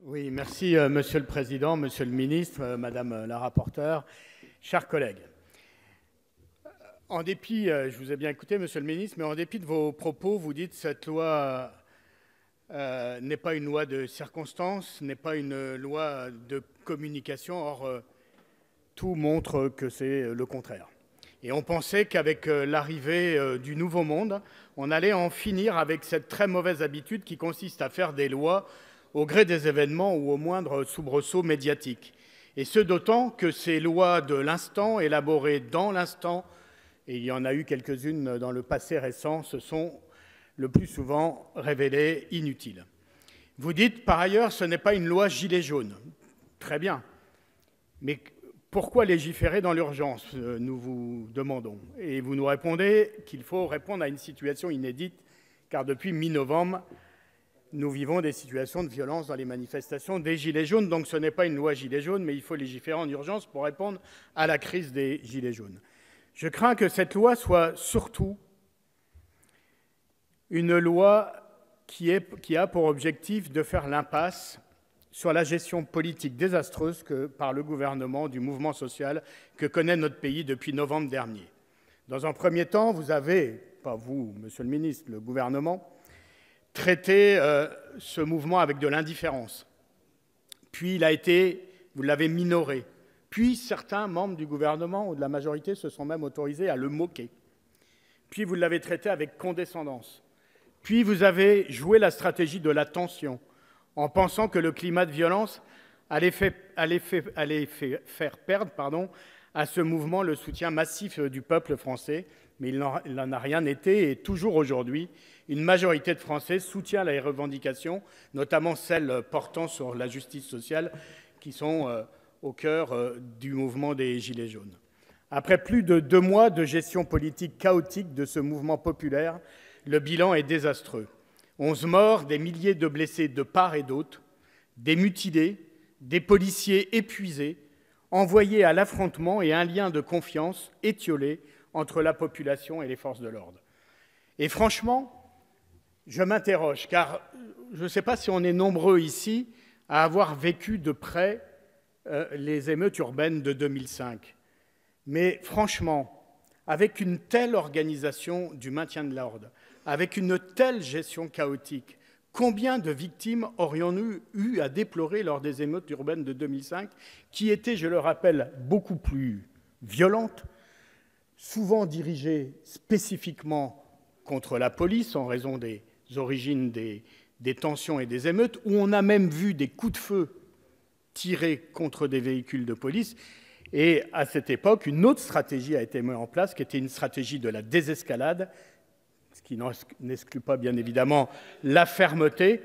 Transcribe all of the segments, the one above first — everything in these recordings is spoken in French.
Oui, merci Monsieur le Président, Monsieur le Ministre, Madame la rapporteure, chers collègues. En dépit, je vous ai bien écouté Monsieur le Ministre, mais en dépit de vos propos, vous dites que cette loi n'est pas une loi de circonstance, n'est pas une loi de communication, or tout montre que c'est le contraire. Et on pensait qu'avec l'arrivée du Nouveau Monde, on allait en finir avec cette très mauvaise habitude qui consiste à faire des lois au gré des événements ou au moindre soubresaut médiatique. Et ce d'autant que ces lois de l'instant, élaborées dans l'instant, et il y en a eu quelques-unes dans le passé récent, se sont le plus souvent révélées inutiles. Vous dites, par ailleurs, ce n'est pas une loi gilet jaune. Très bien. Mais pourquoi légiférer dans l'urgence, nous vous demandons. Et vous nous répondez qu'il faut répondre à une situation inédite, car depuis mi-novembre, nous vivons des situations de violence dans les manifestations des Gilets jaunes. Donc ce n'est pas une loi Gilets jaunes, mais il faut légiférer en urgence pour répondre à la crise des Gilets jaunes. Je crains que cette loi soit surtout une loi qui a pour objectif de faire l'impasse sur la gestion politique désastreuse par le gouvernement du mouvement social que connaît notre pays depuis novembre dernier. Dans un premier temps, vous avez, pas vous, Monsieur le Ministre, le gouvernement, traité ce mouvement avec de l'indifférence. Puis il a été, vous l'avez minoré. Puis certains membres du gouvernement ou de la majorité se sont même autorisés à le moquer. Puis vous l'avez traité avec condescendance. Puis vous avez joué la stratégie de la tension en pensant que le climat de violence allait faire perdre à ce mouvement le soutien massif du peuple français. Mais il n'en a rien été et toujours aujourd'hui, une majorité de Français soutient les revendications, notamment celles portant sur la justice sociale, qui sont au cœur du mouvement des Gilets jaunes. Après plus de 2 mois de gestion politique chaotique de ce mouvement populaire, le bilan est désastreux. 11 morts, des milliers de blessés de part et d'autre, des mutilés, des policiers épuisés, envoyés à l'affrontement et un lien de confiance étiolé entre la population et les forces de l'ordre. Et franchement, je m'interroge, car je ne sais pas si on est nombreux ici à avoir vécu de près les émeutes urbaines de 2005. Mais franchement, avec une telle organisation du maintien de l'ordre, avec une telle gestion chaotique, combien de victimes aurions-nous eu à déplorer lors des émeutes urbaines de 2005, qui étaient, je le rappelle, beaucoup plus violentes, souvent dirigées spécifiquement contre la police en raison des origines des tensions et des émeutes, où on a même vu des coups de feu tirés contre des véhicules de police. Et à cette époque, une autre stratégie a été mise en place, qui était une stratégie de la désescalade, ce qui n'exclut pas bien évidemment la fermeté,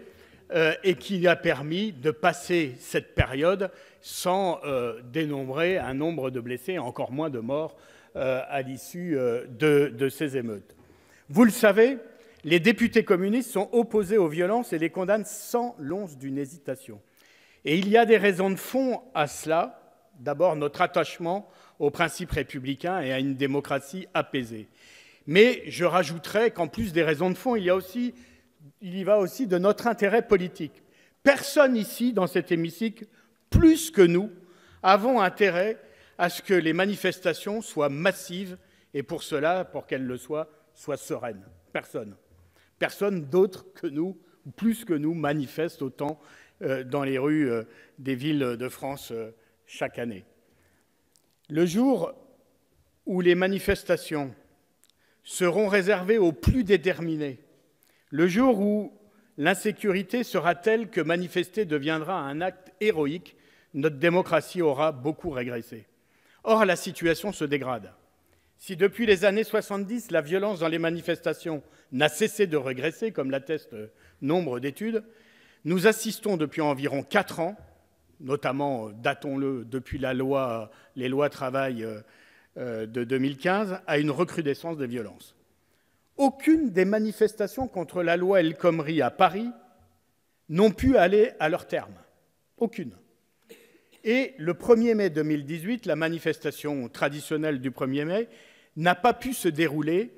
et qui a permis de passer cette période sans dénombrer un nombre de blessés, et encore moins de morts à l'issue de ces émeutes. Vous le savez, les députés communistes sont opposés aux violences et les condamnent sans l'once d'une hésitation. Et il y a des raisons de fond à cela. D'abord, notre attachement aux principes républicains et à une démocratie apaisée. Mais je rajouterais qu'en plus des raisons de fond, il y va aussi de notre intérêt politique. Personne ici, dans cet hémicycle, plus que nous, avons intérêt à ce que les manifestations soient massives et pour cela, pour qu'elles le soient sereines. Personne. Personne d'autre que nous, ou plus que nous, manifeste autant dans les rues des villes de France chaque année. Le jour où les manifestations seront réservées aux plus déterminés, le jour où l'insécurité sera telle que manifester deviendra un acte héroïque, notre démocratie aura beaucoup régressé. Or, la situation se dégrade. Si depuis les années 70, la violence dans les manifestations n'a cessé de régresser, comme l'attestent nombre d'études, nous assistons depuis environ 4 ans, notamment, datons-le, depuis les lois travail de 2015, à une recrudescence des violences. Aucune des manifestations contre la loi El Khomri à Paris n'ont pu aller à leur terme. Aucune. Et le 1er mai 2018, la manifestation traditionnelle du 1er mai n'a pas pu se dérouler,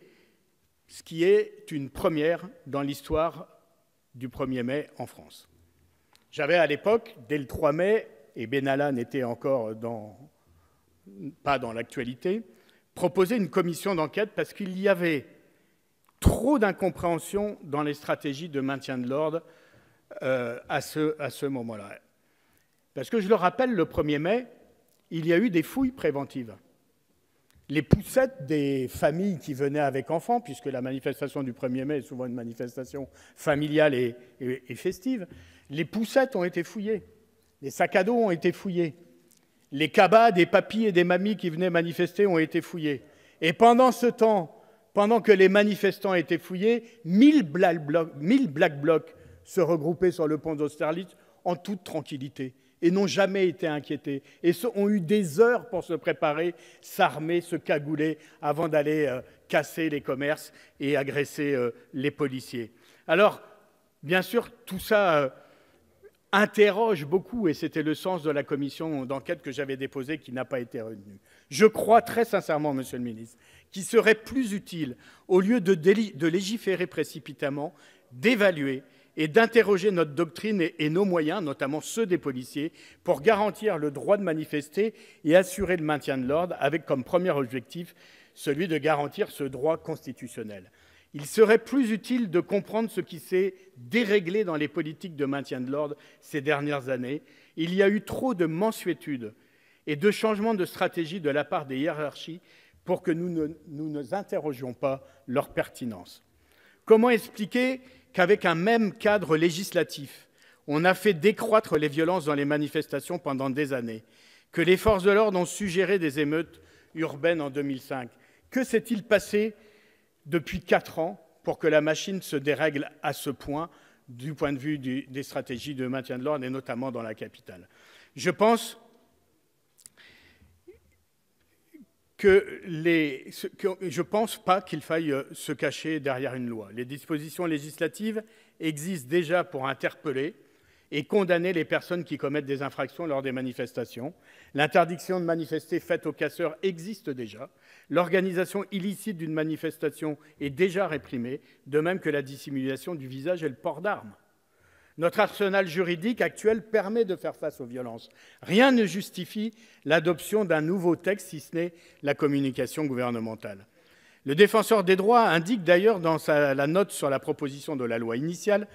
ce qui est une première dans l'histoire du 1er mai en France. J'avais à l'époque, dès le 3 mai, et Benalla n'était encore pas dans l'actualité, proposé une commission d'enquête parce qu'il y avait trop d'incompréhension dans les stratégies de maintien de l'ordre à ce moment-là. Parce que je le rappelle, le 1er mai, il y a eu des fouilles préventives. Les poussettes des familles qui venaient avec enfants, puisque la manifestation du 1er mai est souvent une manifestation familiale et festive, les poussettes ont été fouillées, les sacs à dos ont été fouillés, les cabas des papis et des mamies qui venaient manifester ont été fouillés. Et pendant ce temps, pendant que les manifestants étaient fouillés, 1000 Black Blocs se regroupaient sur le pont d'Austerlitz en toute tranquillité et n'ont jamais été inquiétés et ont eu des heures pour se préparer, s'armer, se cagouler avant d'aller casser les commerces et agresser les policiers. Alors, bien sûr, tout ça interroge beaucoup et c'était le sens de la commission d'enquête que j'avais déposée qui n'a pas été retenue. Je crois très sincèrement, Monsieur le ministre, qu'il serait plus utile, au lieu de légiférer précipitamment, d'évaluer et d'interroger notre doctrine et nos moyens, notamment ceux des policiers, pour garantir le droit de manifester et assurer le maintien de l'ordre, avec comme premier objectif celui de garantir ce droit constitutionnel. Il serait plus utile de comprendre ce qui s'est déréglé dans les politiques de maintien de l'ordre ces dernières années. Il y a eu trop de mansuétude et de changements de stratégie de la part des hiérarchies pour que nous ne nous interrogions pas leur pertinence. Comment expliquer qu'avec un même cadre législatif, on a fait décroître les violences dans les manifestations pendant des années, que les forces de l'ordre ont suggéré des émeutes urbaines en 2005 ? Que s'est-il passé depuis 4 ans pour que la machine se dérègle à ce point du point de vue des stratégies de maintien de l'ordre, et notamment dans la capitale ? Je pense pas qu'il faille se cacher derrière une loi. Les dispositions législatives existent déjà pour interpeller et condamner les personnes qui commettent des infractions lors des manifestations. L'interdiction de manifester faite aux casseurs existe déjà. L'organisation illicite d'une manifestation est déjà réprimée, de même que la dissimulation du visage et le port d'armes. Notre arsenal juridique actuel permet de faire face aux violences. Rien ne justifie l'adoption d'un nouveau texte, si ce n'est la communication gouvernementale. Le Défenseur des droits indique d'ailleurs dans la note sur la proposition de la loi initiale,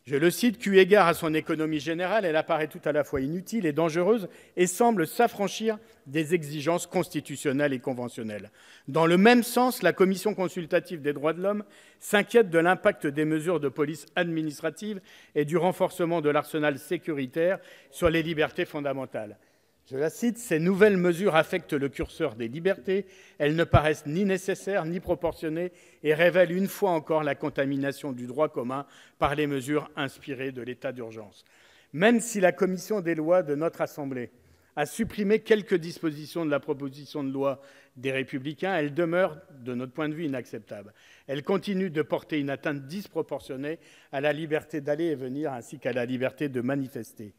je le cite, qu'eu égard à son économie générale, elle apparaît tout à la fois inutile et dangereuse et semble s'affranchir des exigences constitutionnelles et conventionnelles. Dans le même sens, la Commission consultative des droits de l'homme s'inquiète de l'impact des mesures de police administrative et du renforcement de l'arsenal sécuritaire sur les libertés fondamentales. Je la cite, « Ces nouvelles mesures affectent le curseur des libertés, elles ne paraissent ni nécessaires ni proportionnées et révèlent une fois encore la contamination du droit commun par les mesures inspirées de l'état d'urgence. » Même si la commission des lois de notre Assemblée a supprimé quelques dispositions de la proposition de loi des Républicains, elle demeure, de notre point de vue, inacceptable. Elle continue de porter une atteinte disproportionnée à la liberté d'aller et venir ainsi qu'à la liberté de manifester.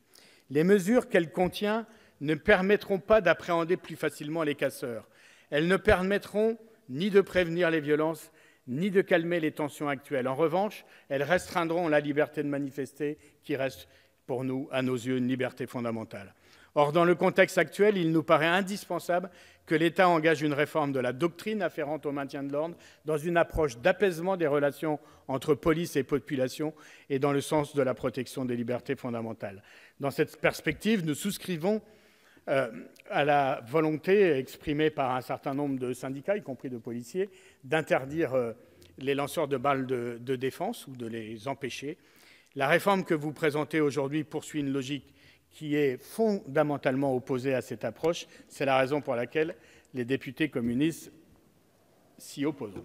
Les mesures qu'elle contient ne permettront pas d'appréhender plus facilement les casseurs. Elles ne permettront ni de prévenir les violences, ni de calmer les tensions actuelles. En revanche, elles restreindront la liberté de manifester, qui reste pour nous, à nos yeux, une liberté fondamentale. Or, dans le contexte actuel, il nous paraît indispensable que l'État engage une réforme de la doctrine afférente au maintien de l'ordre dans une approche d'apaisement des relations entre police et population et dans le sens de la protection des libertés fondamentales. Dans cette perspective, nous souscrivons à la volonté exprimée par un certain nombre de syndicats, y compris de policiers, d'interdire les lanceurs de balles de défense ou de les empêcher. La réforme que vous présentez aujourd'hui poursuit une logique qui est fondamentalement opposée à cette approche. C'est la raison pour laquelle les députés communistes s'y opposent.